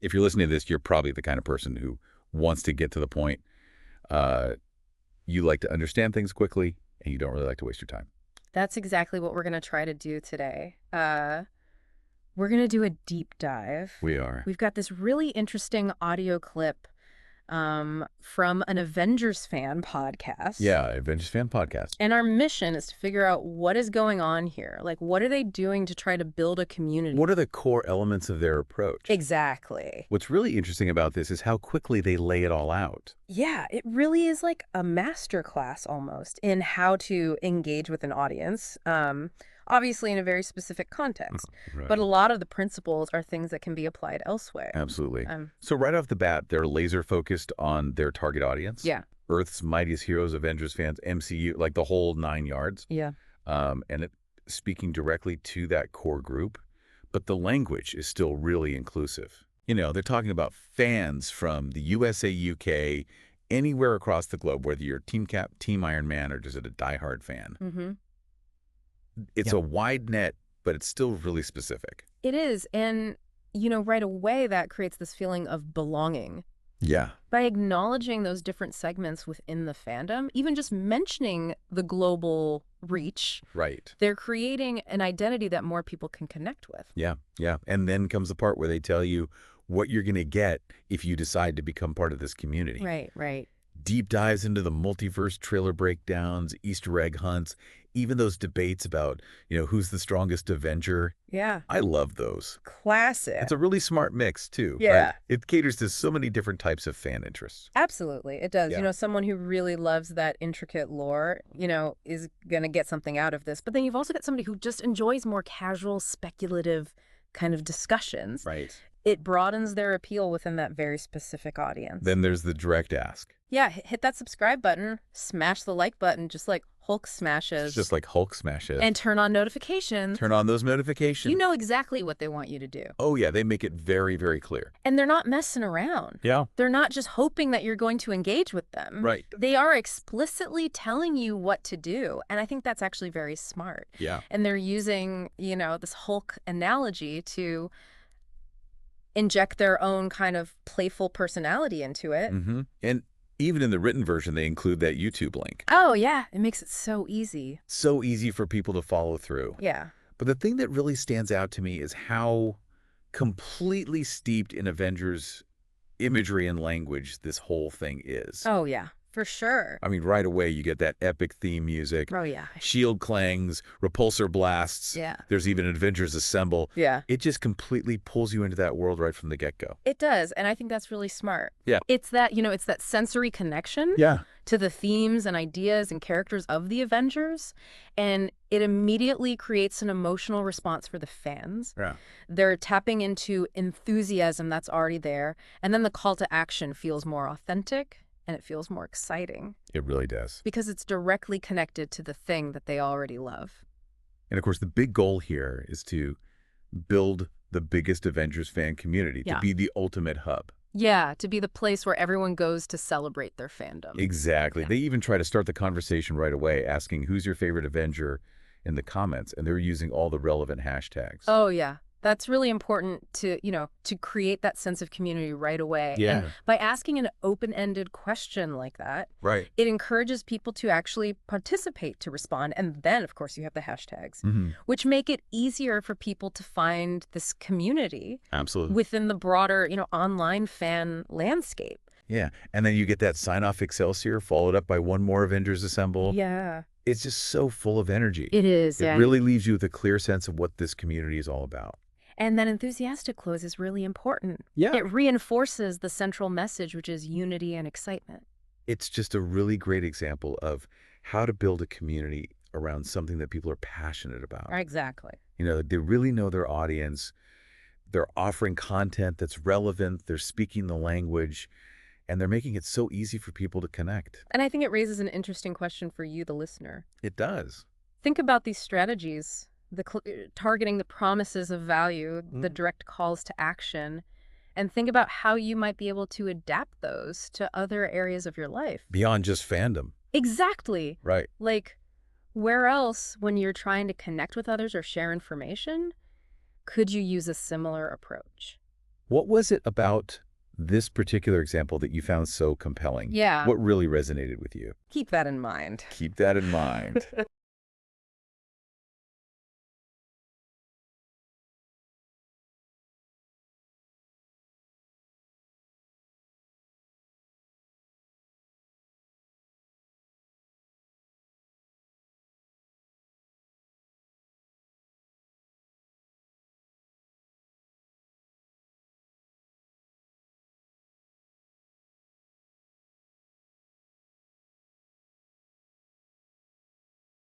if you're listening to this, you're probably the kind of person who wants to get to the point. You like to understand things quickly, and you don't really like to waste your time. That's exactly what we're going to try to do today. We're going to do a deep dive. We are. We've got this really interesting audio clip from an Avengers fan podcast. Yeah, Avengers Fan Podcast. And our mission is to figure out what is going on here. Like, what are they doing to try to build a community? What are the core elements of their approach? Exactly. What's really interesting about this is how quickly they lay it all out. Yeah, it really is like a masterclass almost in how to engage with an audience. Obviously in a very specific context. Right. But a lot of the principles are things that can be applied elsewhere. Absolutely. So right off the bat, they're laser focused on their target audience. Yeah. Earth's Mightiest Heroes, Avengers fans, MCU, like the whole 9 yards. Yeah. And it speaking directly to that core group. But the language is still really inclusive. You know, they're talking about fans from the USA, UK, anywhere across the globe, whether you're Team Cap, Team Iron Man, or just a diehard fan. Mm-hmm. It's a wide net, but it's still really specific. It is. And, you know, right away that creates this feeling of belonging. Yeah. By acknowledging those different segments within the fandom, even just mentioning the global reach, Right. they're creating an identity that more people can connect with. Yeah, yeah. And then comes the part where they tell you what you're going to get if you decide to become part of this community. Right, right. Deep dives into the multiverse trailer breakdowns, Easter egg hunts, even those debates about, you know, who's the strongest Avenger. Yeah. I love those. Classic. It's a really smart mix, too. Yeah. Right? It caters to so many different types of fan interests. Absolutely, it does. Yeah. You know, someone who really loves that intricate lore, you know, is going to get something out of this. But then you've also got somebody who just enjoys more casual, speculative kind of discussions. Right. It broadens their appeal within that very specific audience. Then there's the direct ask. Yeah, hit that subscribe button, smash the like button, just like Hulk smashes. It's just like Hulk smashes. And turn on notifications. Turn on those notifications. You know exactly what they want you to do. Oh, yeah. They make it very, very clear. And they're not messing around. Yeah. They're not just hoping that you're going to engage with them. Right. They are explicitly telling you what to do. And I think that's actually very smart. Yeah. And they're using, you know, this Hulk analogy to inject their own kind of playful personality into it. Mm-hmm. And even in the written version, they include that YouTube link. Oh, yeah. It makes it so easy. So easy for people to follow through. Yeah. But the thing that really stands out to me is how completely steeped in Avengers imagery and language this whole thing is. Oh, yeah. For sure. I mean, right away, you get that epic theme music. Oh, yeah. Shield clangs, repulsor blasts. Yeah. There's even Avengers Assemble. Yeah. It just completely pulls you into that world right from the get-go. It does. And I think that's really smart. Yeah. It's that, you know, it's that sensory connection. Yeah. To the themes and ideas and characters of the Avengers, and it immediately creates an emotional response for the fans. Yeah. They're tapping into enthusiasm that's already there, and then the call to action feels more authentic and it feels more exciting. It really does. Because it's directly connected to the thing that they already love. And of course, the big goal here is to build the biggest Avengers fan community, to be the ultimate hub. Yeah, to be the place where everyone goes to celebrate their fandom. Exactly. Yeah. They even try to start the conversation right away, asking who's your favorite Avenger in the comments, and they're using all the relevant hashtags. Oh, yeah. That's really important to, you know, to create that sense of community right away. Yeah. And by asking an open-ended question like that, Right. it encourages people to actually participate, to respond. And then, of course, you have the hashtags, which make it easier for people to find this community Absolutely. within the broader, you know, online fan landscape. Yeah. And then you get that sign-off Excelsior followed up by one more Avengers Assemble. Yeah. It's just so full of energy. It is. It really leaves you with a clear sense of what this community is all about. And that enthusiastic close is really important. Yeah. It reinforces the central message, which is unity and excitement. It's just a really great example of how to build a community around something that people are passionate about. Exactly. You know, they really know their audience. They're offering content that's relevant. They're speaking the language, and they're making it so easy for people to connect. And I think it raises an interesting question for you, the listener. It does. Think about these strategies, targeting the promises of value, the direct calls to action, and think about how you might be able to adapt those to other areas of your life. Beyond just fandom. Exactly. Right. Like, where else, when you're trying to connect with others or share information, could you use a similar approach? What was it about this particular example that you found so compelling? Yeah. What really resonated with you? Keep that in mind. Keep that in mind.